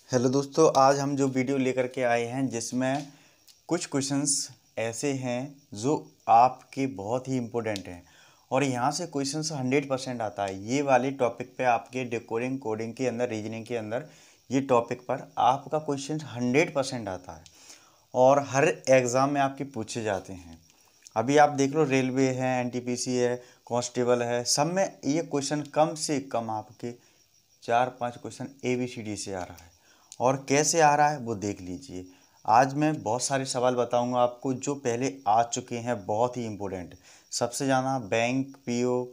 Hello दोस्तों, आज हम जो वीडियो लेकर के आए हैं जिसमें कुछ क्वेश्चंस ऐसे हैं जो आपके बहुत ही इम्पोर्टेंट हैं और यहाँ से क्वेश्चंस 100% आता है। ये वाले टॉपिक पे आपके डिकोडिंग कोडिंग के अंदर रीजनिंग के अंदर ये टॉपिक पर आपका क्वेश्चन 100% आता है और हर एग्ज़ाम में आपके पूछे जाते हैं। अभी आप देख लो, रेलवे है, एनटीपीसी है, कांस्टेबल है, सब में ये क्वेश्चन कम से कम आपके 4-5 क्वेश्चन ABCD से आ रहा है। और कैसे आ रहा है वो देख लीजिए। आज मैं बहुत सारे सवाल बताऊंगा आपको जो पहले आ चुके हैं, बहुत ही इम्पोर्टेंट। सबसे ज़्यादा बैंक, पीओ,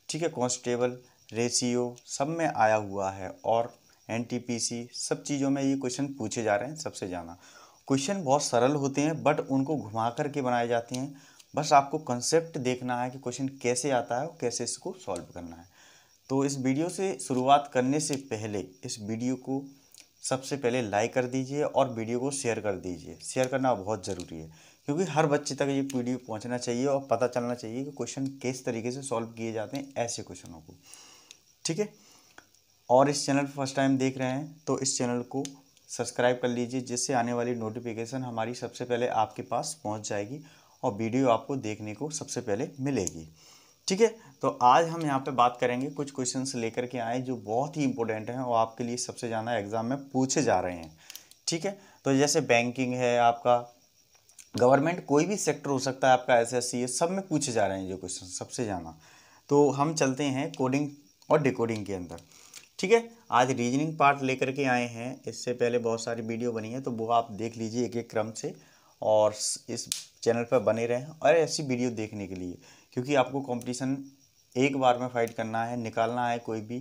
ठीक है, कांस्टेबल, रेशियो सब में आया हुआ है और एनटीपीसी सब चीज़ों में ये क्वेश्चन पूछे जा रहे हैं। सबसे ज़्यादा क्वेश्चन बहुत सरल होते हैं बट उनको घुमा करके बनाए जाते हैं। बस आपको कंसेप्ट देखना है कि क्वेश्चन कैसे आता है और कैसे इसको सॉल्व करना है। तो इस वीडियो से शुरुआत करने से पहले इस वीडियो को सबसे पहले लाइक कर दीजिए और वीडियो को शेयर कर दीजिए। शेयर करना बहुत ज़रूरी है क्योंकि हर बच्चे तक ये वीडियो पहुंचना चाहिए और पता चलना चाहिए कि क्वेश्चन किस तरीके से सॉल्व किए जाते हैं ऐसे क्वेश्चनों को। ठीक है, और इस चैनल पर फर्स्ट टाइम देख रहे हैं तो इस चैनल को सब्सक्राइब कर लीजिए जिससे आने वाली नोटिफिकेशन हमारी सबसे पहले आपके पास पहुंच जाएगी और वीडियो आपको देखने को सबसे पहले मिलेगी। ठीक है, तो आज हम यहाँ पे बात करेंगे, कुछ क्वेश्चंस लेकर के आए जो बहुत ही इंपॉर्टेंट हैं और आपके लिए सबसे ज़्यादा एग्जाम में पूछे जा रहे हैं। ठीक है, तो जैसे बैंकिंग है, आपका गवर्नमेंट कोई भी सेक्टर हो सकता है, आपका एसएससी है, सब में पूछे जा रहे हैं जो क्वेश्चन सबसे ज़्यादा। तो हम चलते हैं कोडिंग और डिकोडिंग के अंदर। ठीक है, आज रीजनिंग पार्ट लेकर के आए हैं। इससे पहले बहुत सारी वीडियो बनी है तो वो आप देख लीजिए एक एक क्रम से और इस चैनल पर बने रहें और ऐसी वीडियो देखने के लिए, क्योंकि आपको कंपटीशन एक बार में फाइट करना है, निकालना है कोई भी,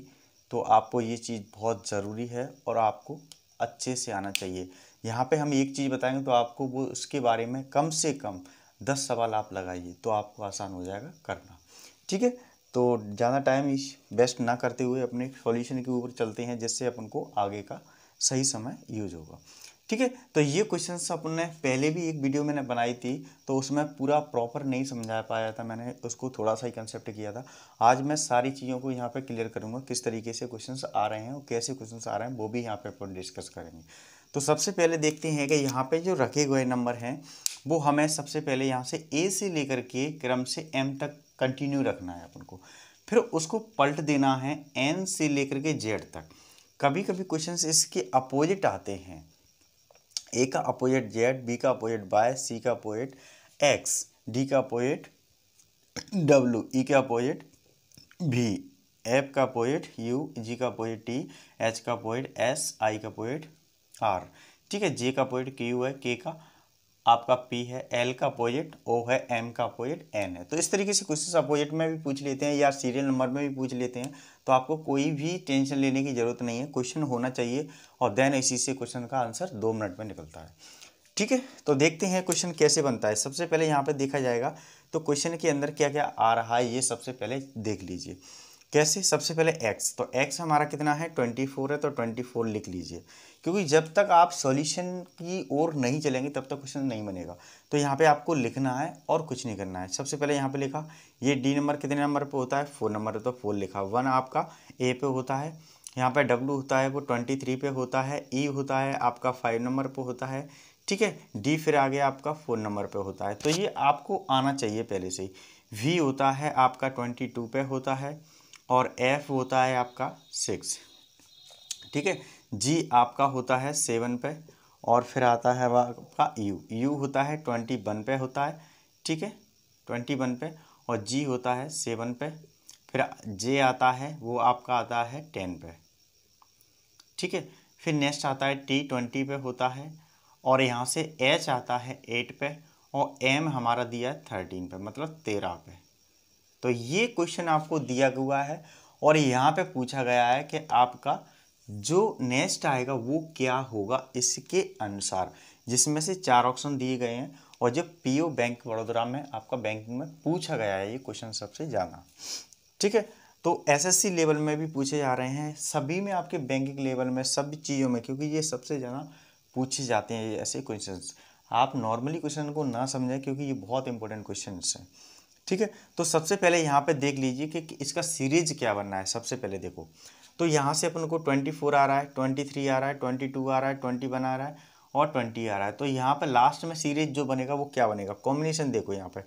तो आपको ये चीज़ बहुत ज़रूरी है और आपको अच्छे से आना चाहिए। यहाँ पे हम एक चीज़ बताएंगे तो आपको वो उसके बारे में कम से कम 10 सवाल आप लगाइए तो आपको आसान हो जाएगा करना। ठीक है, तो ज़्यादा टाइम इस वेस्ट ना करते हुए अपने सॉल्यूशन के ऊपर चलते हैं जिससे अपन को आगे का सही समय यूज होगा। ठीक है, तो ये क्वेश्चंस अपन ने पहले भी एक वीडियो मैंने बनाई थी तो उसमें पूरा प्रॉपर नहीं समझा पाया था, मैंने उसको थोड़ा सा ही कंसेप्ट किया था। आज मैं सारी चीज़ों को यहाँ पे क्लियर करूँगा, किस तरीके से क्वेश्चंस आ रहे हैं और कैसे क्वेश्चंस आ रहे हैं वो भी यहाँ पे अपन डिस्कस करेंगे। तो सबसे पहले देखते हैं कि यहाँ पे जो रखे गए नंबर हैं वो हमें सबसे पहले यहाँ से ए से लेकर के क्रम से एम तक कंटिन्यू रखना है अपन को, फिर उसको पलट देना है एन से लेकर के जेड तक। कभी कभी क्वेश्चंस इसके अपोजिट आते हैं, ए का अपोजिट जेड, बी का अपोजिट वाई, सी का अपोजिट एक्स, डी का अपोजिट डब्ल्यू, ई का अपोजिट भी, एफ का अपोजिट यू, जी का अपोजिट टी, एच का अपोजिट एस, आई का अपोजिट आर। ठीक है, जे का अपोजिट क्यू है, के का आपका पी है, एल का अपोजिट ओ है, एम का अपोजिट एन है। तो इस तरीके से क्वेश्चन अपोजिट में भी पूछ लेते हैं या सीरियल नंबर में भी पूछ लेते हैं, तो आपको कोई भी टेंशन लेने की जरूरत नहीं है, क्वेश्चन होना चाहिए और देन इसी से क्वेश्चन का आंसर 2 मिनट में निकलता है। ठीक है, तो देखते हैं क्वेश्चन कैसे बनता है। सबसे पहले यहाँ पे देखा जाएगा तो क्वेश्चन के अंदर क्या क्या आ रहा है ये सबसे पहले देख लीजिए। कैसे, सबसे पहले x, तो x हमारा कितना है 24 है, तो 24 लिख लीजिए क्योंकि जब तक आप सॉल्यूशन की ओर नहीं चलेंगे तब तक क्वेश्चन नहीं बनेगा। तो यहाँ पे आपको लिखना है और कुछ नहीं करना है। सबसे पहले यहाँ पे लिखा, ये डी नंबर कितने नंबर पे होता है, 4 नंबर, तो 4 लिखा। 1 आपका ए पे होता है, यहाँ पे W होता है वो 23 पे होता है, E होता है आपका 5 नंबर पे होता है। ठीक है, डी फिर आगे आपका 4 नंबर पे होता है, तो ये आपको आना चाहिए पहले से ही। V होता है आपका 22 पे होता है और F होता है आपका 6। ठीक है, G आपका होता है 7 पे और फिर आता है वह आपका U होता है 21 पे होता है। ठीक है, 21 पे, और G होता है 7 पे, फिर J आता है वो आपका आता है 10 पे। ठीक है, फिर नेक्स्ट आता है T 20 पे होता है और यहाँ से H आता है 8 पे और M हमारा दिया है 13 पे, मतलब 13 पे। तो ये क्वेश्चन आपको दिया हुआ है और यहाँ पे पूछा गया है कि आपका जो नेक्स्ट आएगा वो क्या होगा इसके अनुसार, जिसमें से 4 ऑप्शन दिए गए हैं और जो पीओ बैंक बड़ौदा में आपका बैंकिंग में पूछा गया है ये क्वेश्चन सबसे ज़्यादा। ठीक है, तो एसएससी लेवल में भी पूछे जा रहे हैं, सभी में आपके बैंकिंग लेवल में सभी चीज़ों में, क्योंकि ये सबसे ज़्यादा पूछे जाते हैं ये ऐसे क्वेश्चंस। आप नॉर्मली क्वेश्चन को ना समझें क्योंकि ये बहुत इंपॉर्टेंट क्वेश्चंस हैं। ठीक है, तो सबसे पहले यहाँ पे देख लीजिए कि इसका सीरीज क्या बनना है। सबसे पहले देखो, तो यहाँ से अपन को 24 आ रहा है, 23 आ रहा है, 22 आ रहा है, 21 आ रहा है और 20 आ रहा है। तो यहाँ पे लास्ट में सीरीज जो बनेगा वो क्या बनेगा, कॉम्बिनेशन देखो यहाँ पे।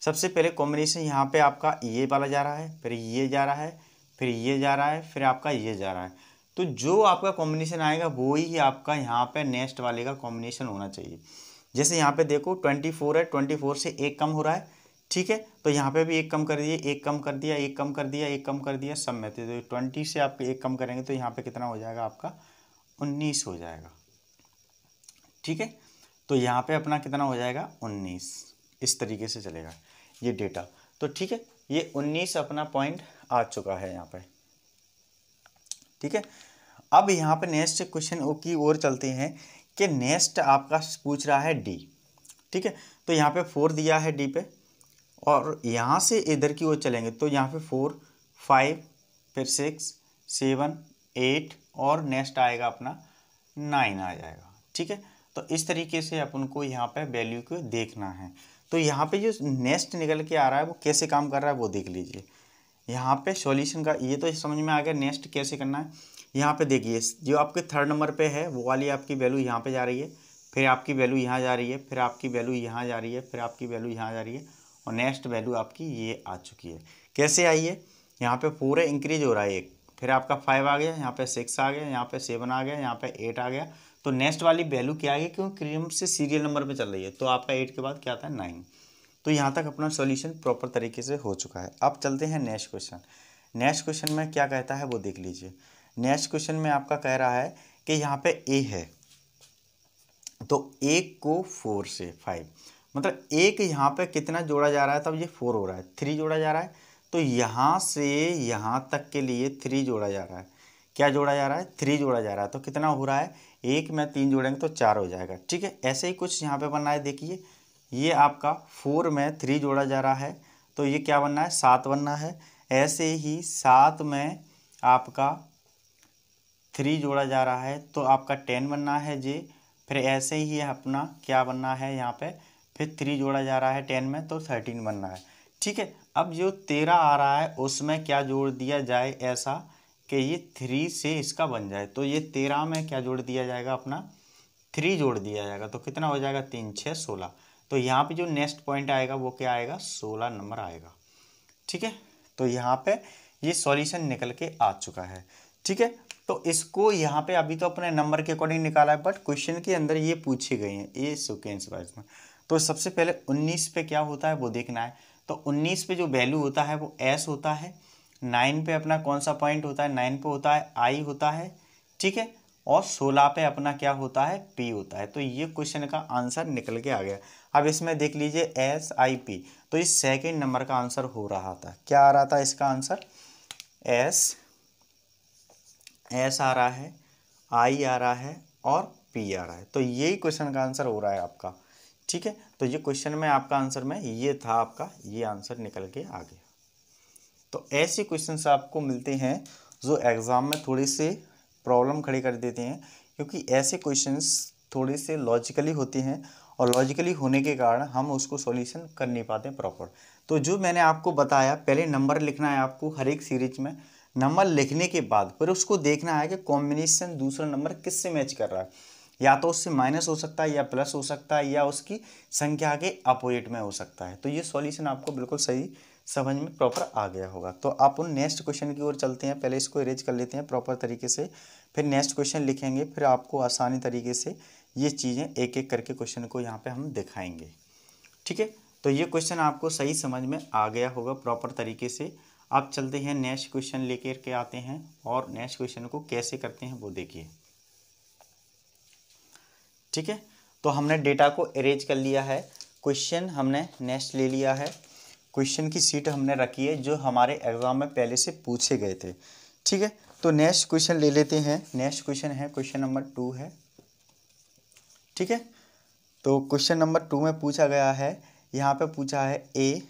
सबसे पहले कॉम्बिनेशन यहाँ पे आपका ये वाला जा रहा है, फिर ये जा रहा है, फिर ये जा रहा है, फिर आपका ये जा रहा है। तो जो आपका कॉम्बिनेशन आएगा वो ही आपका यहाँ पे नेक्स्ट वाले का कॉम्बिनेशन होना चाहिए। जैसे यहाँ पे देखो 24 है, 24 से एक कम हो रहा है, ठीक है। तो यहाँ पे भी एक कम कर दिए, एक कम कर दिया, एक कम कर दिया, एक कम कर दिया, सब में तो 20 से आप एक कम करेंगे तो यहाँ पे कितना हो जाएगा आपका 19 हो जाएगा, ठीक है। तो यहाँ पे अपना कितना हो जाएगा 19, इस तरीके से चलेगा ये डेटा। तो ठीक है, ये 19 अपना पॉइंट आ चुका है यहाँ पे, ठीक है। अब यहाँ पे नेक्स्ट क्वेश्चन की ओर चलते हैं कि नेक्स्ट आपका पूछ रहा है डी, ठीक है। तो यहाँ पे 4 दिया है डी पे, और यहाँ से इधर की ओर चलेंगे तो यहाँ पे 4, 5, फिर 6, 7, 8 और नेक्स्ट आएगा अपना 9 आ जाएगा, ठीक है। तो इस तरीके से अपन को यहाँ पे वैल्यू को देखना है। तो यहाँ पे जो नेक्स्ट निकल के आ रहा है वो कैसे काम कर रहा है वो देख लीजिए। यहाँ पे सॉल्यूशन का ये तो समझ में आ गया, नेक्स्ट कैसे करना है। यहाँ पे देखिए जो आपके थर्ड नंबर पे है वो वाली आपकी वैल्यू यहाँ पे जा रही है, फिर आपकी वैल्यू यहाँ जा रही है, फिर आपकी वैल्यू यहाँ जा रही है, फिर आपकी वैल्यू यहाँ जा रही है और नेक्स्ट वैल्यू आपकी ये आ चुकी है। कैसे आई है, यहाँ पे पूरे इंक्रीज हो रहा है एक, फिर आपका 5 आ गया, यहाँ पे 6 आ गया, यहाँ पे 7 आ गया, यहाँ पे 8 आ गया। तो नेक्स्ट वाली वैल्यू क्या आएगी, क्योंकि क्रम से सीरियल नंबर पे चल रही है, तो आपका 8 के बाद क्या आता है 9। तो यहाँ तक अपना सॉल्यूशन प्रॉपर तरीके से हो चुका है। अब चलते हैं नेक्स्ट क्वेश्चन। नेक्स्ट क्वेश्चन में क्या कहता है वो देख लीजिए। नेक्स्ट क्वेश्चन में आपका कह रहा है कि यहाँ पे ए है, तो 1 को 4 से 5, मतलब एक यहाँ पे कितना जोड़ा जा रहा है, तब ये 4 हो रहा है, 3 जोड़ा जा रहा है। तो यहाँ से यहाँ तक के लिए 3 जोड़ा जा रहा है। क्या जोड़ा जा रहा है, 3 जोड़ा जा रहा है। तो कितना हो रहा है, 1 में 3 जोड़ेंगे तो 4 हो जाएगा, ठीक है। ऐसे ही कुछ यहाँ पे बनना है, देखिए ये आपका 4 में 3 जोड़ा जा रहा है, तो ये क्या बनना है 7 बनना है। ऐसे ही 7 में आपका 3 जोड़ा जा रहा है तो आपका 10 बनना है जी। फिर ऐसे ही अपना क्या बनना है यहाँ पे, फिर 3 जोड़ा जा रहा है 10 में तो 13 बनना है, ठीक है। अब जो 13 आ रहा है उसमें क्या जोड़ दिया जाए ऐसा कि ये 3 से इसका बन जाए। तो ये 13 में क्या जोड़ दिया जाएगा, अपना 3 जोड़ दिया जाएगा। तो कितना हो जाएगा 3 6 16। तो यहाँ पे जो नेक्स्ट पॉइंट आएगा वो क्या आएगा 16 नंबर आएगा, ठीक है। तो यहाँ पे ये सॉल्यूशन निकल के आ चुका है, ठीक है। तो इसको यहाँ पे अभी तो अपने नंबर के अकॉर्डिंग निकाला है, बट क्वेश्चन के अंदर ये पूछे गए हैं ये सीक्वेंस वाइज में। तो सबसे पहले 19 पे क्या होता है वो देखना है। तो 19 पे जो वैल्यू होता है वो एस होता है। 9 पे अपना कौन सा पॉइंट होता है, 9 पे होता है आई होता है, ठीक है। और 16 पे अपना क्या होता है पी होता है। तो ये क्वेश्चन का आंसर निकल के आ गया। अब इसमें देख लीजिए एस आई पी, तो इस सेकेंड नंबर का आंसर हो रहा था। क्या आ रहा था इसका आंसर, एस आ रहा है, आई आ रहा है और पी आ रहा है। तो यही क्वेश्चन का आंसर हो रहा है आपका, ठीक है। तो ये क्वेश्चन में आपका आंसर में ये था, आपका ये आंसर निकल के आ गया। तो ऐसे क्वेश्चंस आपको मिलते हैं जो एग्ज़ाम में थोड़ी से प्रॉब्लम खड़ी कर देते हैं, क्योंकि ऐसे क्वेश्चंस थोड़े से लॉजिकली होते हैं और लॉजिकली होने के कारण हम उसको सॉल्यूशन कर नहीं पाते प्रॉपर। तो जो मैंने आपको बताया, पहले नंबर लिखना है आपको हर एक सीरीज में। नंबर लिखने के बाद फिर उसको देखना है कि कॉम्बिनेशन दूसरा नंबर किससे मैच कर रहा है, या तो उससे माइनस हो सकता है या प्लस हो सकता है या उसकी संख्या के अपोजिट में हो सकता है। तो ये सॉल्यूशन आपको बिल्कुल सही समझ में प्रॉपर आ गया होगा। तो आप उन नेक्स्ट क्वेश्चन की ओर चलते हैं। पहले इसको इरेज कर लेते हैं प्रॉपर तरीके से, फिर नेक्स्ट क्वेश्चन लिखेंगे, फिर आपको आसानी तरीके से ये चीज़ें एक एक करके क्वेश्चन को यहाँ पे हम दिखाएंगे, ठीक है। तो ये क्वेश्चन आपको सही समझ में आ गया होगा प्रॉपर तरीके से। आप चलते हैं नेक्स्ट क्वेश्चन लेकर के आते हैं और नेक्स्ट क्वेश्चन को कैसे करते हैं वो देखिए, ठीक है। तो हमने डेटा को इरेज कर लिया है, क्वेश्चन हमने नेक्स्ट ले लिया है, क्वेश्चन की सीट हमने रखी है जो हमारे एग्जाम में पहले से पूछे गए थे, ठीक है। तो नेक्स्ट क्वेश्चन ले लेते हैं। नेक्स्ट क्वेश्चन है क्वेश्चन नंबर 2 है, ठीक है। तो क्वेश्चन नंबर 2 में पूछा गया है, यहाँ पे पूछा है ए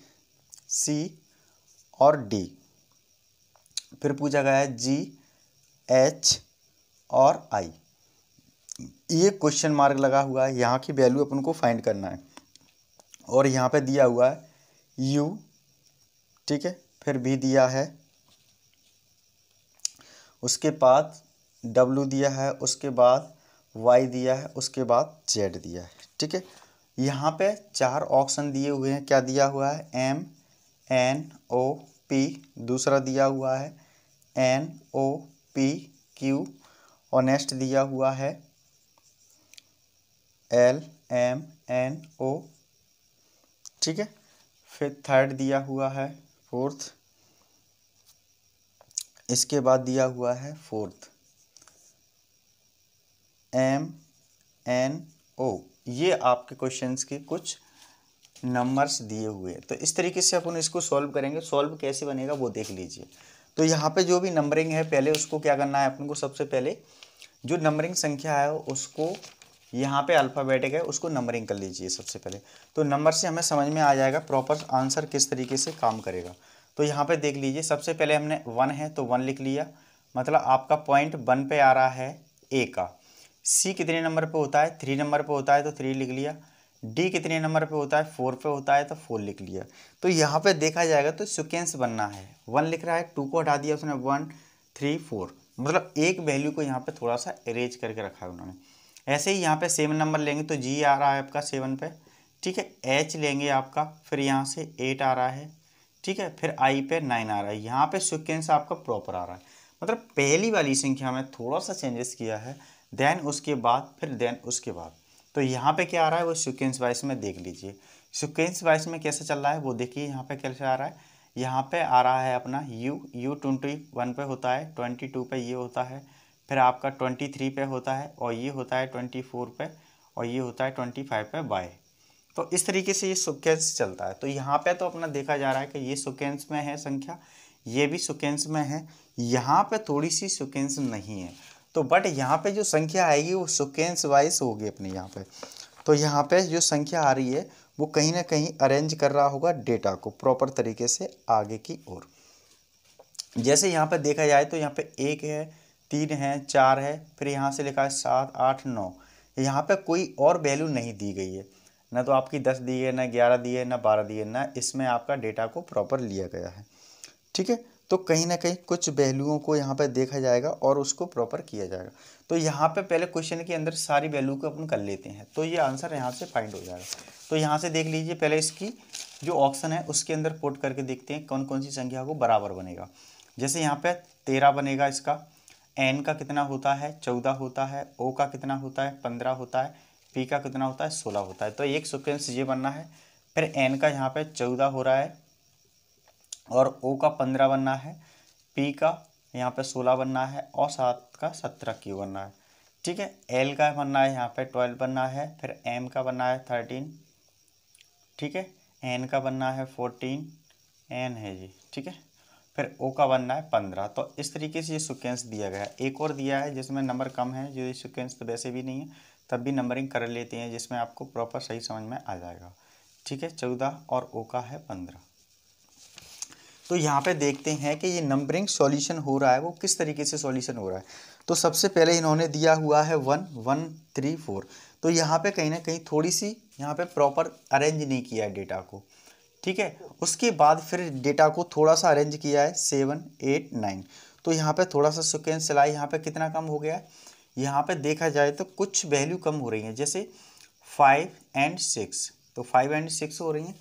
सी और डी, फिर पूछा गया है जी एच और आई। ये क्वेश्चन मार्क लगा हुआ है, यहाँ की वैल्यू अपन को फाइंड करना है। और यहाँ पे दिया हुआ है यू, ठीक है, फिर भी दिया है उसके बाद W दिया है, उसके बाद Y दिया है, उसके बाद Z दिया है। ठीक है, यहाँ पे 4 ऑप्शन दिए हुए हैं। क्या दिया हुआ है? MNOP, दूसरा दिया हुआ है NOPQ, और नेक्स्ट दिया हुआ है LMNO। ठीक है, फिर थर्ड दिया हुआ है फोर्थ, इसके बाद दिया हुआ है फोर्थ MNO। ये आपके क्वेश्चंस के कुछ नंबर्स दिए हुए हैं। तो इस तरीके से अपन इसको सॉल्व करेंगे। सॉल्व कैसे बनेगा वो देख लीजिए। तो यहाँ पे जो भी नंबरिंग है, पहले उसको क्या करना है अपन को, सबसे पहले जो नंबरिंग संख्या है उसको, यहाँ पे अल्फ़ाबेटिक है, उसको नंबरिंग कर लीजिए सबसे पहले। तो नंबर से हमें समझ में आ जाएगा प्रॉपर आंसर किस तरीके से काम करेगा। तो यहाँ पे देख लीजिए, सबसे पहले हमने 1 है तो 1 लिख लिया, मतलब आपका पॉइंट 1 पे आ रहा है ए का। सी कितने नंबर पे होता है? 3 नंबर पे होता है तो 3 लिख लिया। डी कितने नंबर पे होता है? 4 पे होता है तो 4 लिख लिया। तो यहाँ पे देखा जाएगा तो सिक्वेंस बनना है। 1 लिख रहा है, 2 को हटा दिया उसने, 1 3 4, मतलब एक वैल्यू को यहाँ पे थोड़ा सा अरेंज करके रखा है उन्होंने। ऐसे ही यहाँ पे 7 नंबर लेंगे तो जी आ रहा है आपका 7 पे। ठीक है, एच लेंगे आपका, फिर यहाँ से 8 आ रहा है। ठीक है, फिर आई पे 9 आ रहा है। यहाँ पे सिक्वेंस आपका प्रॉपर आ रहा है, मतलब पहली वाली संख्या में थोड़ा सा चेंजेस किया है, देन उसके बाद, फिर देन उसके बाद। तो यहाँ पे क्या आ रहा है वो सीक्वेंस वाइज में देख लीजिए। सीक्वेंस वाइज में कैसे चल रहा है वो देखिए। यहाँ पे कैसे आ रहा है, यहाँ पे आ रहा है अपना U 21 पे होता है, 22 पे ये होता है, फिर आपका 23 पे होता है, और ये होता है 24 पे, और ये होता है 25 पे बाय। तो इस तरीके से ये सीक्वेंस चलता है। तो यहाँ पे तो अपना देखा जा रहा है कि ये सीक्वेंस में है संख्या, ये भी सीक्वेंस में है, यहाँ पे थोड़ी सी सीक्वेंस नहीं है। तो बट यहाँ पे जो संख्या आएगी वो सीक्वेंस वाइज होगी अपने यहाँ पे। तो यहाँ पे जो संख्या आ रही है वो कहीं ना कहीं अरेंज कर रहा होगा डेटा को प्रॉपर तरीके से आगे की ओर। जैसे यहाँ पे देखा जाए तो यहाँ पे 1 है, 3 है, 4 है, फिर यहाँ से लिखा है 7 8 9। यहाँ पे कोई और वैल्यू नहीं दी गई है, ना तो आपकी 10 दी है, ना 11 दी है, ना 12 दी है, ना इसमें आपका डेटा को प्रॉपर लिया गया है। ठीक है, तो कहीं ना कहीं कुछ वैल्यूओं को यहाँ पे देखा जाएगा और उसको प्रॉपर किया जाएगा। तो यहाँ पे पहले क्वेश्चन के अंदर सारी वैल्यू को अपन कर लेते हैं, तो ये आंसर यहाँ से फाइंड हो जाएगा। तो यहाँ से देख लीजिए, पहले इसकी जो ऑप्शन है उसके अंदर पुट करके देखते हैं कौन कौन सी संख्या को बराबर बनेगा। जैसे यहाँ पे 13 बनेगा, इसका एन का कितना होता है? 14 होता है, ओ का कितना होता है? 15 होता है, पी का कितना होता है? 16 होता है। तो एक सिक्वेंस ये बनना है। फिर एन का यहाँ पे 14 हो रहा है, और ओ का 15 बनना है, पी का यहाँ पे 16 बनना है, और 7 का 17 क्यू बनना है। ठीक है, एल का बनना है यहाँ पे 12 बनना है, फिर एम का बनना है 13। ठीक है, एन का बनना है 14, एन है जी। ठीक है, फिर ओ का बनना है 15। तो इस तरीके से ये सिक्वेंस दिया गया है। एक और दिया है जिसमें नंबर कम है, जो ये सिक्वेंस तो वैसे भी नहीं है, तब भी नंबरिंग कर लेते हैं, जिसमें आपको प्रॉपर सही समझ में आ जाएगा। ठीक है, 14 और ओ का है 15। तो यहाँ पे देखते हैं कि ये नंबरिंग सॉल्यूशन हो रहा है वो किस तरीके से सॉल्यूशन हो रहा है। तो सबसे पहले इन्होंने दिया हुआ है 1 1 3 4। तो यहाँ पे कहीं ना कहीं थोड़ी सी यहाँ पे प्रॉपर अरेंज नहीं किया है डेटा को। ठीक है, उसके बाद फिर डेटा को थोड़ा सा अरेंज किया है 7 8 9। तो यहाँ पे थोड़ा सा सिक्वेंस चला है, यहाँ पे कितना कम हो गया है, यहाँ पे देखा जाए तो कुछ वैल्यू कम हो रही है, जैसे 5 और 6। तो 5 और 6 हो रही हैं,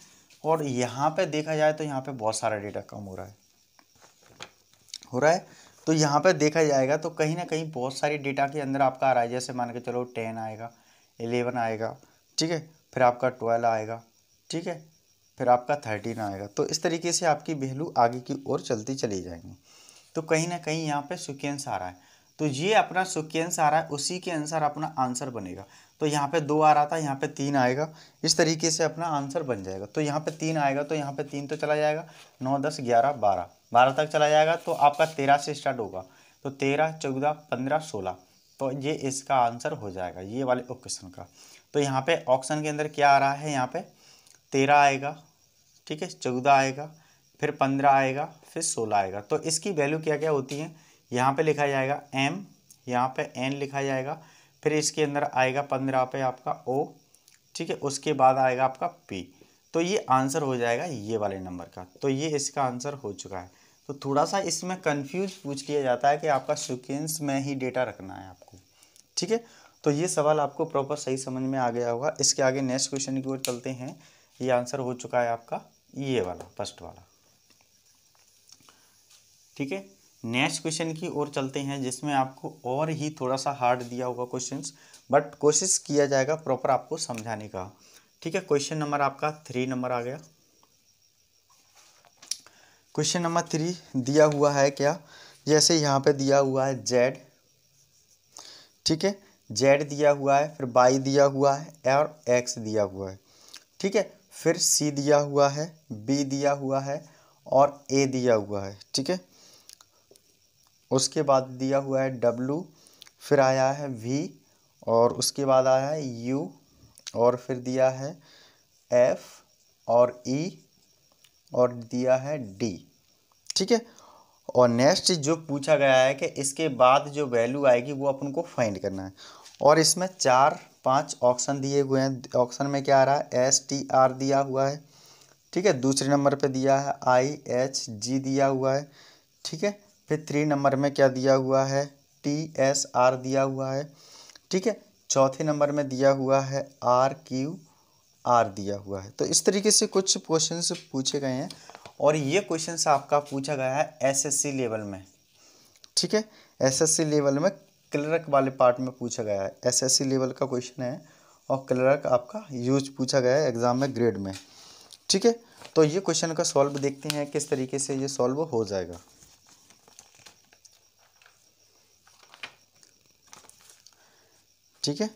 और यहाँ पे देखा जाए तो यहाँ पे बहुत सारा डेटा कम हो रहा है। तो यहाँ पे देखा जाएगा तो कहीं ना कहीं बहुत सारी डेटा के अंदर आपका आ रहा है। जैसे मान के चलो 10 आएगा, 11 आएगा, ठीक है, फिर आपका 12 आएगा, ठीक है, फिर आपका 13 आएगा। तो इस तरीके से आपकी वैल्यू आगे की ओर चलती चली जाएंगी। तो कहीं ना कहीं यहाँ पे सीक्वेंस आ रहा है, तो ये अपना सीक्वेंस आ रहा है, उसी के अनुसार अपना आंसर बनेगा। तो यहाँ पे 2 आ रहा था, यहाँ पे 3 आएगा, इस तरीके से अपना आंसर बन जाएगा। तो यहाँ पे 3 आएगा तो यहाँ पे 3 तो चला जाएगा, 9 10 11 12 12 तक चला जाएगा। तो आपका 13 से स्टार्ट होगा, तो 13 14 15 16। तो ये इसका आंसर हो जाएगा ये वाले क्वेश्चन का। तो यहाँ पे ऑप्शन के अंदर क्या आ रहा है, यहाँ पे 13 आएगा, ठीक है, 14 आएगा, फिर 15 आएगा, फिर 16 आएगा। तो इसकी वैल्यू क्या क्या होती है, यहाँ पे लिखा जाएगा m, यहाँ पे n लिखा जाएगा, फिर इसके अंदर आएगा 15 पे आपका o, ठीक है, उसके बाद आएगा आपका p। तो ये आंसर हो जाएगा ये वाले नंबर का। तो ये इसका आंसर हो चुका है। तो थोड़ा सा इसमें कंफ्यूज पूछ लिया जाता है कि आपका सीक्वेंस में ही डेटा रखना है आपको, ठीक है। तो ये सवाल आपको प्रॉपर सही समझ में आ गया होगा। इसके आगे नेक्स्ट क्वेश्चन की ओर चलते हैं। ये आंसर हो चुका है आपका ये वाला, फर्स्ट वाला, ठीक है। नेक्स्ट क्वेश्चन की ओर चलते हैं, जिसमें आपको और ही थोड़ा सा हार्ड दिया होगा क्वेश्चंस, बट कोशिश किया जाएगा प्रॉपर आपको समझाने का, ठीक है। क्वेश्चन नंबर आपका 3 नंबर आ गया। क्वेश्चन नंबर 3 दिया हुआ है क्या, जैसे यहाँ पे दिया हुआ है जेड, ठीक है, जेड दिया हुआ है, फिर वाई दिया हुआ है और एक्स दिया हुआ है, ठीक है। फिर सी दिया हुआ है, बी दिया हुआ है और ए दिया हुआ है, ठीक है। उसके बाद दिया हुआ है डब्लू, फिर आया है वी और उसके बाद आया है यू और फिर दिया है एफ और ई और दिया है डी, ठीक है। और नेक्स्ट जो पूछा गया है कि इसके बाद जो वैल्यू आएगी वो अपन को फाइंड करना है। और इसमें 4-5 ऑप्शन दिए हुए हैं। ऑप्शन में क्या आ रहा है, STR दिया हुआ है, ठीक है। दूसरे नंबर पे दिया है IHG दिया हुआ है, ठीक है। फिर 3 नंबर में क्या दिया हुआ है, TSR दिया हुआ है, ठीक है। चौथे नंबर में दिया हुआ है RQR दिया हुआ है। तो इस तरीके से कुछ क्वेश्चंस पूछे गए हैं और ये क्वेश्चंस आपका पूछा गया है SSC लेवल में, ठीक है। SSC लेवल में क्लर्क वाले पार्ट में पूछा गया है। SSC लेवल का क्वेश्चन है और क्लर्क आपका यूज पूछा गया है एग्जाम में, ग्रेड में, ठीक है। तो ये क्वेश्चन का सॉल्व देखते हैं किस तरीके से ये सॉल्व हो जाएगा। ठीक है,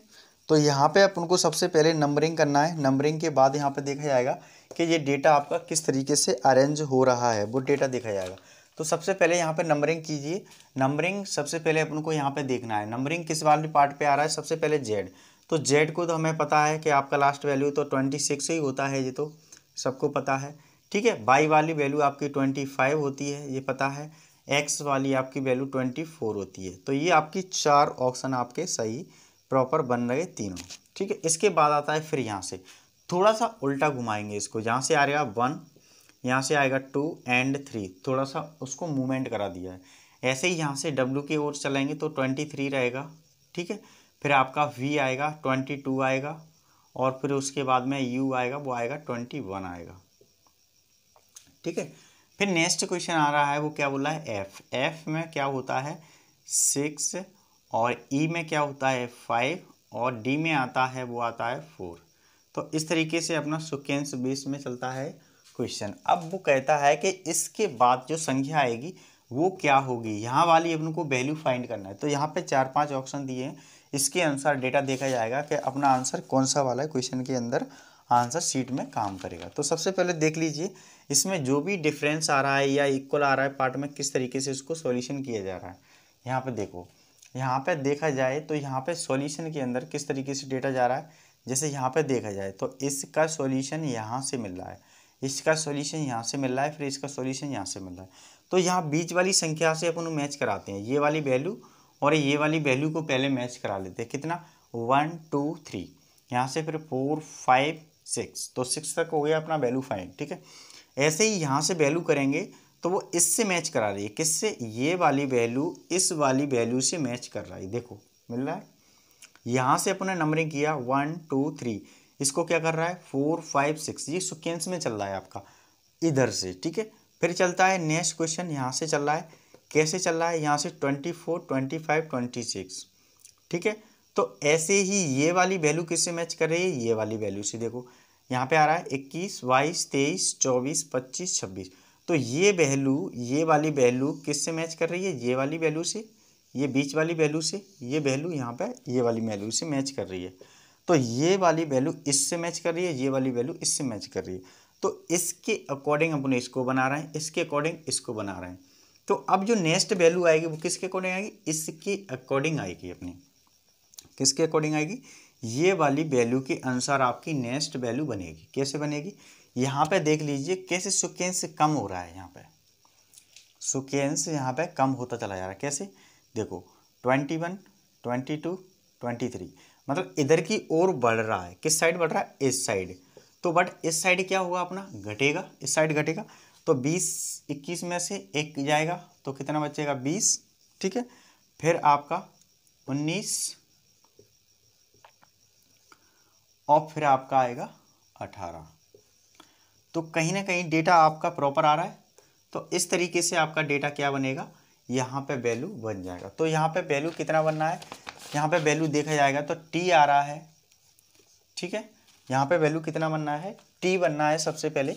तो यहाँ पे अपन को सबसे पहले नंबरिंग करना है। नंबरिंग के बाद यहाँ पे देखा जाएगा कि ये डेटा आपका किस तरीके से अरेंज हो रहा है, वो डेटा देखा जाएगा। तो सबसे पहले यहाँ पे नंबरिंग कीजिए। नंबरिंग सबसे पहले अपन को यहाँ पे देखना है, नंबरिंग किस वाले पार्ट पे आ रहा है। सबसे पहले जेड, तो जेड को तो हमें पता है कि आपका लास्ट वैल्यू तो 26 ही होता है, ये तो सबको पता है, ठीक है। वाई वाली वैल्यू आपकी 25 होती है, ये पता है। एक्स वाली आपकी वैल्यू 24 होती है। तो ये आपकी 4 ऑप्शन आपके सही प्रॉपर बन रहे तीनों, ठीक है। इसके बाद आता है फिर यहाँ से थोड़ा सा उल्टा घुमाएंगे इसको, यहाँ से आएगा 1, यहाँ से आएगा 2 एंड 3, थोड़ा सा उसको मूवमेंट करा दिया है। ऐसे ही यहाँ से डब्ल्यू की ओर चलेंगे तो 23 रहेगा, ठीक है। फिर आपका वी आएगा 22 आएगा और फिर उसके बाद में यू आएगा, वो आएगा 21 आएगा, ठीक है। फिर नेक्स्ट क्वेश्चन आ रहा है, वो क्या बोला है, एफ में क्या होता है 6 और ई में क्या होता है 5 और डी में आता है वो आता है 4। तो इस तरीके से अपना सीक्वेंस बेस में चलता है क्वेश्चन। अब वो कहता है कि इसके बाद जो संख्या आएगी वो क्या होगी, यहाँ वाली अपन को वैल्यू फाइंड करना है। तो यहाँ पे 4-5 ऑप्शन दिए हैं, इसके अनुसार डेटा देखा जाएगा कि अपना आंसर कौन सा वाला है क्वेश्चन के अंदर आंसर शीट में काम करेगा। तो सबसे पहले देख लीजिए इसमें जो भी डिफरेंस आ रहा है या इक्वल आ रहा है पार्ट में, किस तरीके से इसको सॉल्यूशन किया जा रहा है। यहाँ पे देखो, यहाँ पे देखा जाए तो यहाँ पे सॉल्यूशन के अंदर किस तरीके से डेटा जा रहा है। जैसे यहाँ पे देखा जाए तो इसका सॉल्यूशन यहाँ से मिल रहा है, इसका सॉल्यूशन यहाँ से मिल रहा है, फिर इसका सॉल्यूशन यहाँ से मिल रहा है। तो यहाँ बीच वाली संख्या से अपन मैच कराते हैं, ये वाली वैल्यू और ये वाली वैल्यू को पहले मैच करा लेते हैं। कितना 1 2 3, यहाँ से फिर 4 5 6, तो 6 तक हो गया अपना वैल्यू फाइंड, ठीक है। ऐसे ही यहाँ से वैल्यू करेंगे तो वो इससे मैच करा रही है, किससे, ये वाली वैल्यू इस वाली वैल्यू से मैच कर रहा है, देखो मिल रहा है। यहाँ से अपने नंबरिंग किया 1 2 3, इसको क्या कर रहा है 4 5 6, ये सीक्वेंस में चल रहा है आपका इधर से, ठीक है। फिर चलता है नेक्स्ट क्वेश्चन, यहाँ से चल रहा है, कैसे चल रहा है, यहाँ से 24 25 26, ठीक है। तो ऐसे ही ये वाली वैल्यू किससे मैच कर रही है, ये वाली वैल्यू से। देखो यहाँ पे आ रहा है 21 22 23 24 25 26, तो ये वैल्यू ये वाली वैल्यू किससे मैच कर रही है, ये वाली वैल्यू से, ये बीच वाली वैल्यू से, ये वैल्यू यहाँ पे ये वाली वैल्यू से मैच कर रही है। तो ये वाली वैल्यू इससे मैच कर रही है, ये वाली वैल्यू इससे मैच कर रही है। तो इसके अकॉर्डिंग अपन इसको बना रहे हैं, इसके अकॉर्डिंग इसको बना रहे हैं। तो अब जो नेक्स्ट वैल्यू आएगी वो किसके अकॉर्डिंग आएगी, इसके अकॉर्डिंग आएगी अपनी, किसके अकॉर्डिंग आएगी, ये वाली वैल्यू के अनुसार आपकी नेक्स्ट वैल्यू बनेगी। कैसे बनेगी, यहाँ पे देख लीजिए कैसे सीक्वेंस कम हो रहा है, यहाँ पे सीक्वेंस यहाँ पे कम होता चला जा रहा है। कैसे, देखो 21 22 23, मतलब इधर की ओर बढ़ रहा है, किस साइड बढ़ रहा है, इस साइड। तो बट इस साइड क्या होगा अपना, घटेगा, इस साइड घटेगा। तो 20 21 में से 1 जाएगा तो कितना बचेगा 20, ठीक है। फिर आपका 19 और फिर आपका आएगा 18। तो कहीं ना कहीं डेटा आपका प्रॉपर आ रहा है। तो इस तरीके से आपका डेटा क्या बनेगा, यहाँ पे वैल्यू बन जाएगा। तो यहाँ पे वैल्यू कितना बनना है, यहाँ पे वैल्यू देखा जाएगा तो टी आ रहा है, ठीक है। यहाँ पे वैल्यू कितना बनना है, टी बनना है। सबसे पहले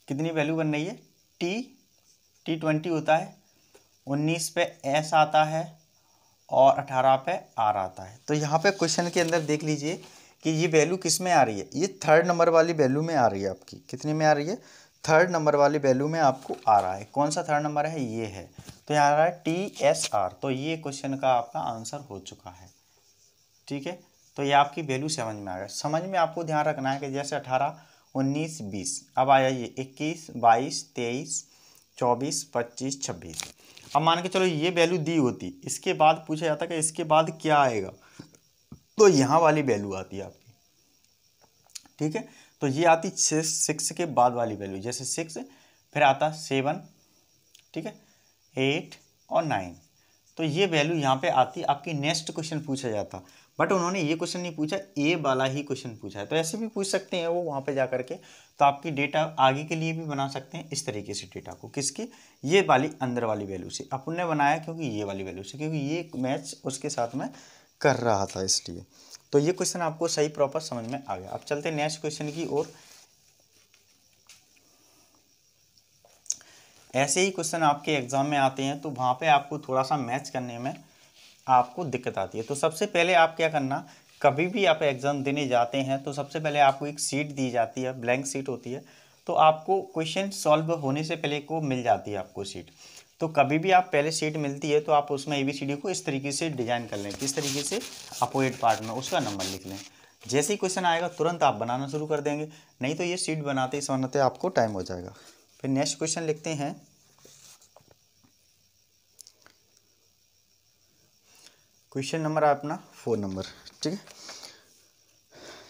कितनी वैल्यू बन रही है, टी 20 होता है, 19 पे एस आता है और 18 पे आर आता है। तो यहाँ पे क्वेश्चन के अंदर देख लीजिए कि ये वैल्यू किस में आ रही है, ये 3rd नंबर वाली वैल्यू में आ रही है आपकी। कितने में आ रही है, 3rd नंबर वाली वैल्यू में आपको आ रहा है। कौन सा 3rd नंबर है, ये है। तो यहाँ आ रहा है TSR। तो ये क्वेश्चन का आपका आंसर हो चुका है, ठीक है। तो ये आपकी वैल्यू समझ में आ गया। समझ में आपको ध्यान रखना है कि जैसे 18, 19, 20, अब आ जाइए 21, 22, 23, 24, 25, 26। अब मान के चलो ये वैल्यू दी होती, इसके बाद पूछा जाता कि इसके बाद क्या आएगा, तो यहाँ वाली वैल्यू आती है आपकी, ठीक है। तो ये आती 6 के बाद वाली वैल्यू, जैसे 6 फिर आता 7, ठीक है, 8 और 9। तो ये वैल्यू यहाँ पे आती, आपकी नेक्स्ट क्वेश्चन पूछा जाता। बट उन्होंने ये क्वेश्चन नहीं पूछा, ए वाला ही क्वेश्चन पूछा है। तो ऐसे भी पूछ सकते हैं वो वहाँ पे जा करके। तो आपकी डेटा आगे के लिए भी बना सकते हैं इस तरीके से डेटा को, किसकी, ये वाली अंदर वाली वैल्यू से। अपन ने बनाया क्योंकि ये वाली वैल्यू से, क्योंकि ये मैच उसके साथ में कर रहा था, इसलिए। तो ये क्वेश्चन आपको सही प्रॉपर समझ में आ गया। अब चलते हैं नेक्स्ट क्वेश्चन की ओर। ऐसे ही क्वेश्चन आपके एग्जाम में आते हैं तो वहाँ पे आपको थोड़ा सा मैच करने में आपको दिक्कत आती है। तो सबसे पहले आप क्या करना, कभी भी आप एग्ज़ाम देने जाते हैं तो सबसे पहले आपको एक सीट दी जाती है, ब्लैंक सीट होती है। तो आपको क्वेश्चन सॉल्व होने से पहले को मिल जाती है आपको सीट। तो कभी भी आप पहले सीट मिलती है तो आप उसमें ABCD को इस तरीके से डिजाइन कर लें, किस तरीके से, अपोजिट पार्ट में उसका नंबर लिख लें। जैसे ही क्वेश्चन आएगा तुरंत आप बनाना शुरू कर देंगे, नहीं तो ये सीट बनाते समझते आपको टाइम हो जाएगा। फिर नेक्स्ट क्वेश्चन लिखते हैं। क्वेश्चन नंबर अपना 4 नंबर, ठीक है।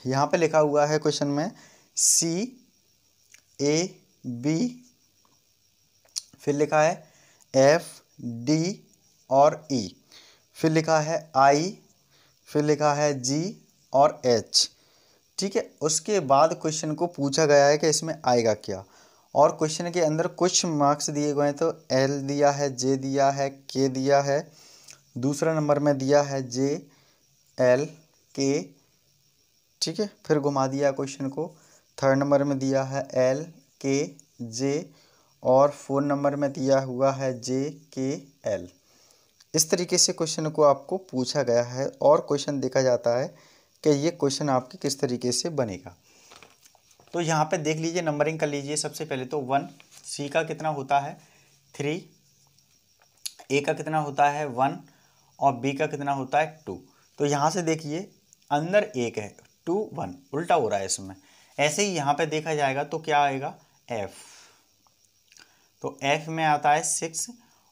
यहाँ पे लिखा हुआ है क्वेश्चन में CAB, फिर लिखा है FD और E, फिर लिखा है I, फिर लिखा है G और H, ठीक है। उसके बाद क्वेश्चन को पूछा गया है कि इसमें आएगा क्या, और क्वेश्चन के अंदर कुछ मार्क्स दिए गए हैं। तो L दिया है, J दिया है, K दिया है, दूसरा नंबर में दिया है JLK, ठीक है। फिर घुमा दिया क्वेश्चन को, 3rd नंबर में दिया है LKJ और 4 नंबर में दिया हुआ है JKL। इस तरीके से क्वेश्चन को आपको पूछा गया है और क्वेश्चन देखा जाता है कि ये क्वेश्चन आपके किस तरीके से बनेगा। तो यहाँ पे देख लीजिए, नंबरिंग कर लीजिए। सबसे पहले तो 1, C का कितना होता है 3, A का कितना होता है 1 और B का कितना होता है 2। तो यहाँ से देखिए अंदर 1 है, 2 1 उल्टा हो रहा है इसमें। ऐसे ही यहाँ पे देखा जाएगा तो क्या आएगा F, तो F में आता है 6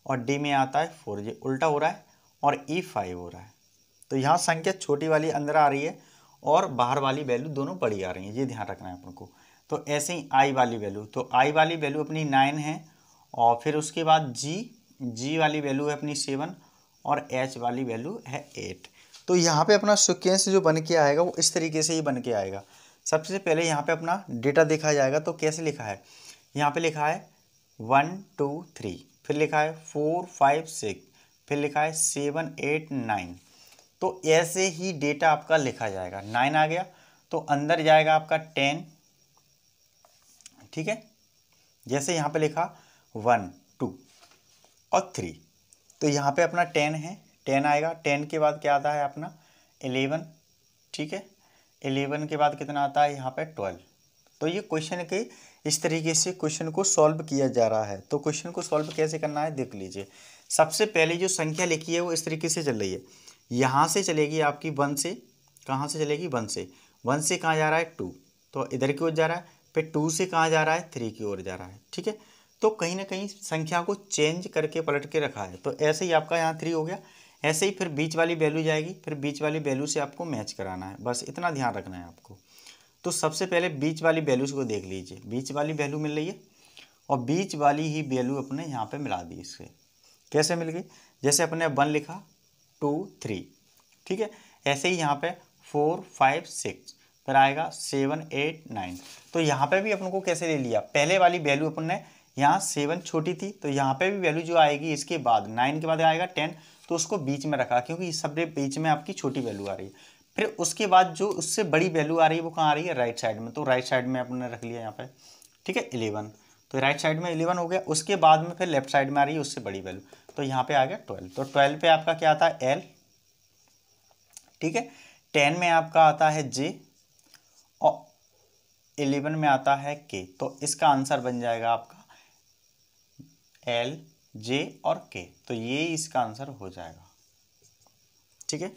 और D में आता है 4, ये उल्टा हो रहा है, और E 5 हो रहा है। तो यहाँ संख्या छोटी वाली अंदर आ रही है और बाहर वाली वैल्यू दोनों बड़ी आ रही है, ये ध्यान रखना है अपन को। तो ऐसे ही I वाली वैल्यू, तो I वाली वैल्यू अपनी 9 है, और फिर उसके बाद G वाली वैल्यू है अपनी 7 और H वाली वैल्यू है 8। तो यहाँ पे अपना सीक्वेंस जो बन के आएगा वो इस तरीके से ही बन के आएगा। सबसे पहले यहाँ पे अपना डेटा देखा जाएगा तो कैसे लिखा है, यहाँ पे लिखा है 1 2 3, फिर लिखा है 4 5 6, फिर लिखा है 7 8 9। तो ऐसे ही डेटा आपका लिखा जाएगा। 9 आ गया तो अंदर जाएगा आपका 10, ठीक है। जैसे यहाँ पे लिखा 1 2 और 3, तो यहाँ पे अपना 10 है, 10 आएगा। 10 के बाद क्या आता है अपना 11, ठीक है। 11 के बाद कितना आता है यहाँ पे 12। तो ये क्वेश्चन के इस तरीके से क्वेश्चन को सॉल्व किया जा रहा है। तो क्वेश्चन को सॉल्व कैसे करना है देख लीजिए। सबसे पहले जो संख्या लिखी है वो इस तरीके से चल रही है, यहाँ से चलेगी आपकी 1 से, कहाँ से चलेगी 1 से, 1 से कहाँ जा रहा है 2, तो इधर की ओर जा रहा है। फिर 2 से कहाँ जा रहा है 3 की ओर जा रहा है, ठीक है। तो कहीं ना कहीं संख्या को चेंज करके पलट के रखा है। तो ऐसे ही आपका यहाँ 3 हो गया। ऐसे ही फिर बीच वाली वैल्यू जाएगी, फिर बीच वाली वैल्यू से आपको मैच कराना है, बस इतना ध्यान रखना है आपको। तो सबसे पहले बीच वाली वैल्यूज को देख लीजिए, बीच वाली वैल्यू मिल रही है और बीच वाली ही वैल्यू अपने यहाँ पे मिला दी। इससे कैसे मिल गई, जैसे अपने 1 लिखा 2 3, ठीक है, ऐसे ही यहाँ पे 4 5 6, फिर आएगा 7 8 9। तो यहाँ पे भी अपन को कैसे ले लिया, पहले वाली वैल्यू अपन ने यहाँ 7 छोटी थी तो यहाँ पे भी वैल्यू जो आएगी इसके बाद 9 के बाद आएगा 10, तो उसको बीच में रखा क्योंकि इस सब बीच में आपकी छोटी वैल्यू आ रही है। फिर उसके बाद जो उससे बड़ी वैल्यू आ रही है वो कहाँ आ रही है, राइट साइड में, तो राइट साइड में अपन ने रख लिया यहाँ पे, ठीक है 11, तो राइट साइड में 11 हो गया। उसके बाद में फिर लेफ्ट साइड में आ रही है उससे बड़ी वैल्यू, तो यहाँ पे आ गया 12, तो 12 पे आपका क्या आता है L, ठीक है, 10 में आपका आता है J और 11 में आता है K, तो इसका आंसर बन जाएगा आपका L J और K, तो ये इसका आंसर हो जाएगा, ठीक है।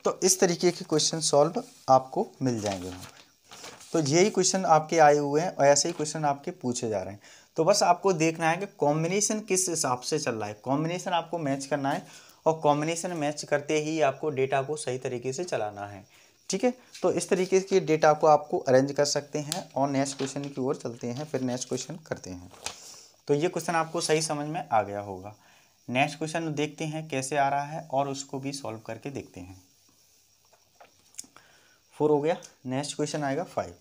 तो इस तरीके के क्वेश्चन सॉल्व आपको मिल जाएंगे वहाँ पे। तो यही क्वेश्चन आपके आए हुए हैं और ऐसे ही क्वेश्चन आपके पूछे जा रहे हैं। तो बस आपको देखना है कि कॉम्बिनेशन किस हिसाब से चल रहा है, कॉम्बिनेशन आपको मैच करना है और कॉम्बिनेशन मैच करते ही आपको डेटा को सही तरीके से चलाना है, ठीक है। तो इस तरीके के डेटा को आपको अरेंज कर सकते हैं और नेक्स्ट क्वेश्चन की ओर चलते हैं, फिर नेक्स्ट क्वेश्चन करते हैं। तो ये क्वेश्चन आपको सही समझ में आ गया होगा। नेक्स्ट क्वेश्चन देखते हैं कैसे आ रहा है और उसको भी सॉल्व करके देखते हैं। 4 हो गया, नेक्स्ट क्वेश्चन आएगा 5,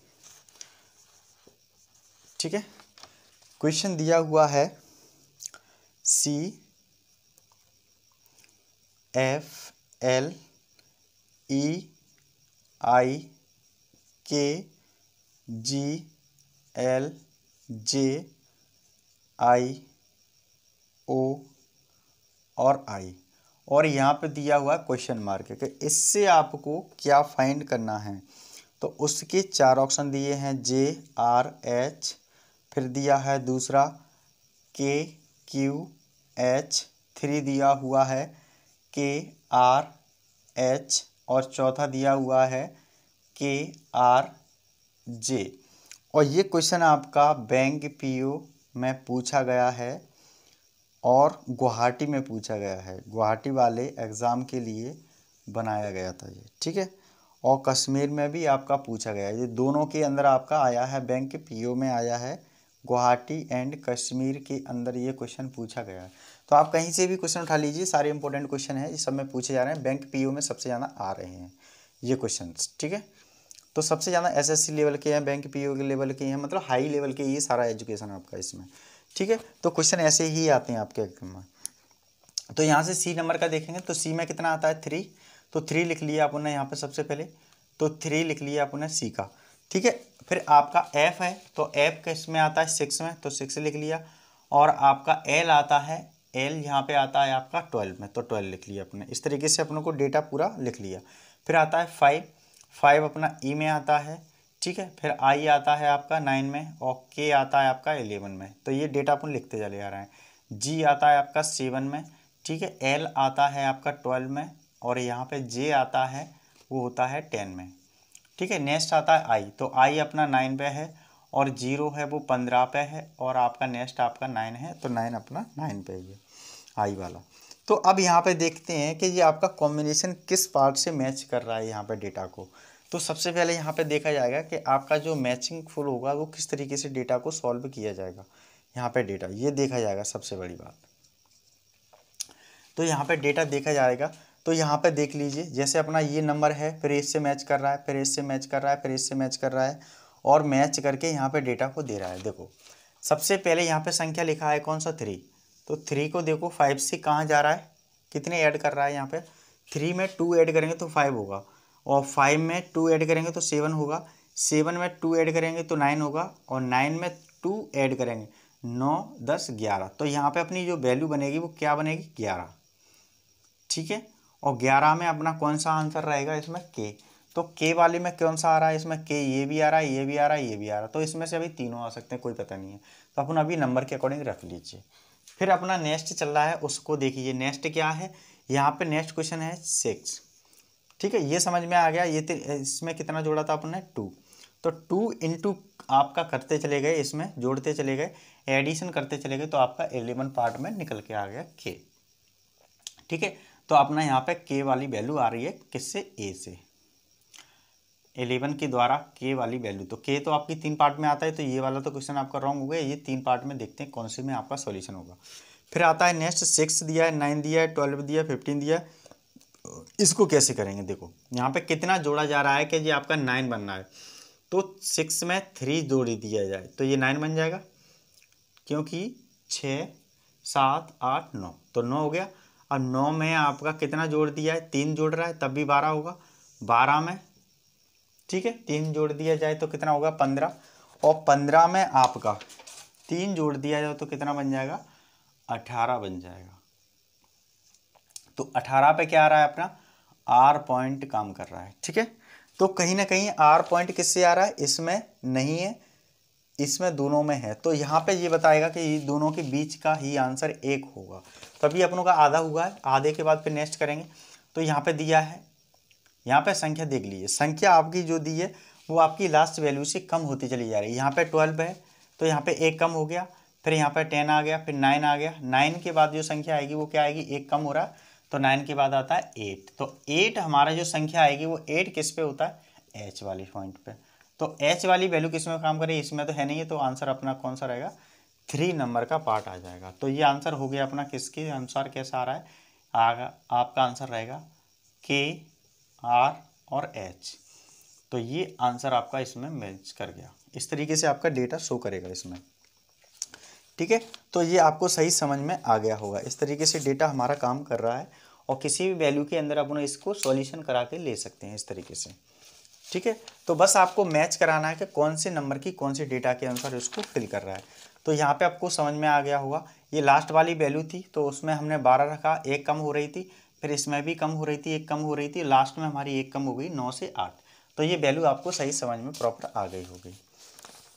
ठीक है। क्वेश्चन दिया हुआ है C F L E I K G L J I O और I, और यहाँ पे दिया हुआ क्वेश्चन मार्क है कि इससे आपको क्या फाइंड करना है। तो उसके 4 ऑप्शन दिए हैं J R H, फिर दिया है दूसरा K Q H, 3 दिया हुआ है K R H और चौथा दिया हुआ है K R J। और ये क्वेश्चन आपका बैंक PO में पूछा गया है और गुवाहाटी में पूछा गया है, गुवाहाटी वाले एग्ज़ाम के लिए बनाया गया था ये, ठीक है। और कश्मीर में भी आपका पूछा गया है, ये दोनों के अंदर आपका आया है, बैंक PO में आया है, गुवाहाटी एंड कश्मीर के अंदर ये क्वेश्चन पूछा गया है। तो आप कहीं से भी क्वेश्चन उठा लीजिए, सारे इंपॉर्टेंट क्वेश्चन है, ये सब में पूछे जा रहे हैं, बैंक PO में सबसे ज़्यादा आ रहे हैं ये क्वेश्चन, ठीक है। तो सबसे ज़्यादा SSC लेवल के हैं, बैंक PO के लेवल के हैं, मतलब हाई लेवल के ये सारा एजुकेशन आपका इसमें, ठीक है। तो क्वेश्चन ऐसे ही आते हैं आपके एग्जाम में। तो यहाँ से C नंबर का देखेंगे तो C में कितना आता है 3, तो 3 लिख लिया आपने यहाँ पे सबसे पहले, तो 3 लिख लिया आपने C का, ठीक है। फिर आपका F है तो F किस में आता है 6 में, तो 6 लिख लिया। और आपका L आता है, L यहाँ पे आता है आपका 12 में, तो 12 लिख लिया अपने। इस तरीके से अपने को डेटा पूरा लिख लिया। फिर आता है 5 अपना E में आता है, ठीक है। फिर I आता है आपका 9 में और K आता है आपका 11 में, तो ये डेटा अपन लिखते चले आ रहे हैं। G आता है आपका 7 में, ठीक है। L आता है आपका 12 में और यहाँ पे J आता है वो होता है 10 में, ठीक है। नेक्स्ट आता है I, तो I अपना 9 पे है और 0 है वो 15 पे है और आपका नेक्स्ट आपका 9 है, तो 9 अपना 9 पे ही है I वाला। तो अब यहाँ पे देखते हैं कि ये आपका कॉम्बिनेशन किस पार्ट से मैच कर रहा है यहाँ पे डेटा को। तो सबसे पहले यहाँ पे देखा जाएगा कि आपका जो मैचिंग फुल होगा वो किस तरीके से डेटा को सॉल्व किया जाएगा। यहाँ पे डेटा ये देखा जाएगा सबसे बड़ी बात। तो यहाँ पे डेटा देखा जाएगा, तो यहाँ पे देख लीजिए जैसे अपना ये नंबर है, फिर इससे मैच कर रहा है, फिर इससे मैच कर रहा है, फिर इससे मैच कर रहा है और मैच करके यहाँ पे डेटा को दे रहा है। देखो सबसे पहले यहाँ पे संख्या लिखा है कौन सा 3, तो 3 को देखो 5 से कहाँ जा रहा है, कितने ऐड कर रहा है यहाँ पे, 3 में 2 ऐड करेंगे तो 5 होगा और 5 में 2 ऐड करेंगे तो 7 होगा, 7 में 2 ऐड करेंगे तो 9 होगा और 9 में 2 ऐड करेंगे 9 10 11। तो यहाँ पे अपनी जो वैल्यू बनेगी वो क्या बनेगी 11, ठीक है। और 11 में अपना कौन सा आंसर रहेगा इसमें K, तो K वाले में कौन सा आ रहा है इसमें K, ये भी आ रहा है, ये भी आ रहा है, ये भी आ रहा है, तो इसमें से अभी तीनों आ सकते हैं, कोई पता नहीं है। तो अपन अभी नंबर के अकॉर्डिंग रख लीजिए। फिर अपना नेक्स्ट चल रहा है उसको देखिए, नेक्स्ट क्या है यहाँ पे, नेक्स्ट क्वेश्चन है 6, ठीक है। ये समझ में आ गया, ये इसमें कितना जोड़ा था अपन ने 2, तो 2 इंटू आपका करते चले गए, इसमें जोड़ते चले गए, एडिशन करते चले गए, तो आपका 11 पार्ट में निकल के आ गया K, ठीक है। तो अपना यहाँ पे K वाली वैल्यू आ रही है किससे, A से। 11 के द्वारा के वाली वैल्यू, तो के तो आपकी 3 पार्ट में आता है, तो ये वाला तो क्वेश्चन आपका रॉन्ग हो गया। ये 3 पार्ट में देखते हैं कौन से में आपका सॉल्यूशन होगा। फिर आता है नेक्स्ट 6 दिया है, 9 दिया है, 12 दिया है, 15 दिया है। इसको कैसे करेंगे, देखो यहाँ पे कितना जोड़ा जा रहा है कि ये आपका 9 बनना है, तो 6 में 3 जोड़ दिया जाए तो ये 9 बन जाएगा, क्योंकि 6 7 8 9, तो 9 हो गया। अब 9 में आपका कितना जोड़ दिया है, 3 जोड़ रहा है, तब भी 12 होगा। 12 में, ठीक है, 3 जोड़ दिया जाए तो कितना होगा, 15, और 15 में आपका 3 जोड़ दिया जाए तो कितना बन जाएगा, 18 बन जाएगा। तो 18 पे क्या आ रहा है, अपना आर पॉइंट काम कर रहा है, ठीक है। तो कहीं ना कहीं आर पॉइंट किससे आ रहा है, इसमें नहीं है, इसमें दोनों में है। तो यहाँ पे ये बताएगा कि ये दोनों के बीच का ही आंसर 1 होगा। तो अभी अपनों का आधा हुआ है, आधे के बाद फिर नेक्स्ट करेंगे। तो यहाँ पे दिया है, यहाँ पे संख्या देख लीजिए, संख्या आपकी जो दी है वो आपकी लास्ट वैल्यू से कम होती चली जा रही है। यहाँ पे 12 है तो यहाँ पे 1 कम हो गया, फिर यहाँ पे 10 आ गया, फिर 9 आ गया। 9 के बाद जो संख्या आएगी वो क्या आएगी, 1 कम हो रहा है, तो 9 के बाद आता है 8। तो 8 हमारा जो संख्या आएगी वो 8 किस पे होता है, एच वाली पॉइंट पे। तो एच वाली वैल्यू किस में काम करे, इसमें तो है नहीं है, तो आंसर अपना कौन सा रहेगा, 3 नंबर का पार्ट आ जाएगा। तो ये आंसर हो गया अपना, किसके अनुसार कैसा आ रहा है, आपका आंसर रहेगा के, आर और एच। तो ये आंसर आपका इसमें मैच कर गया। इस तरीके से आपका डेटा शो करेगा इसमें, ठीक है। तो ये आपको सही समझ में आ गया होगा। इस तरीके से डेटा हमारा काम कर रहा है, और किसी भी वैल्यू के अंदर अपन इसको सॉल्यूशन करा के ले सकते हैं इस तरीके से, ठीक है। तो बस आपको मैच कराना है कि कौन से नंबर की कौन से डेटा के अनुसार इसको फिल कर रहा है। तो यहाँ पे आपको समझ में आ गया होगा। ये लास्ट वाली वैल्यू थी, तो उसमें हमने 12 रखा, 1 कम हो रही थी, फिर इसमें भी कम हो रही थी, 1 कम हो रही थी, लास्ट में हमारी 1 कम हो गई, 9 से 8। तो ये वैल्यू आपको सही समझ में प्रॉपर आ गई होगी,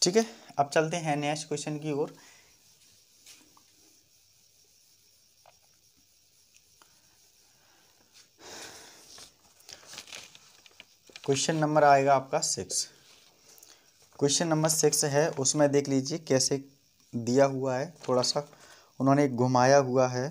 ठीक है। अब चलते हैं नेक्स्ट क्वेश्चन की ओर। क्वेश्चन नंबर आएगा आपका 6। क्वेश्चन नंबर 6 है, उसमें देख लीजिए कैसे दिया हुआ है, थोड़ा सा उन्होंने घुमाया हुआ है।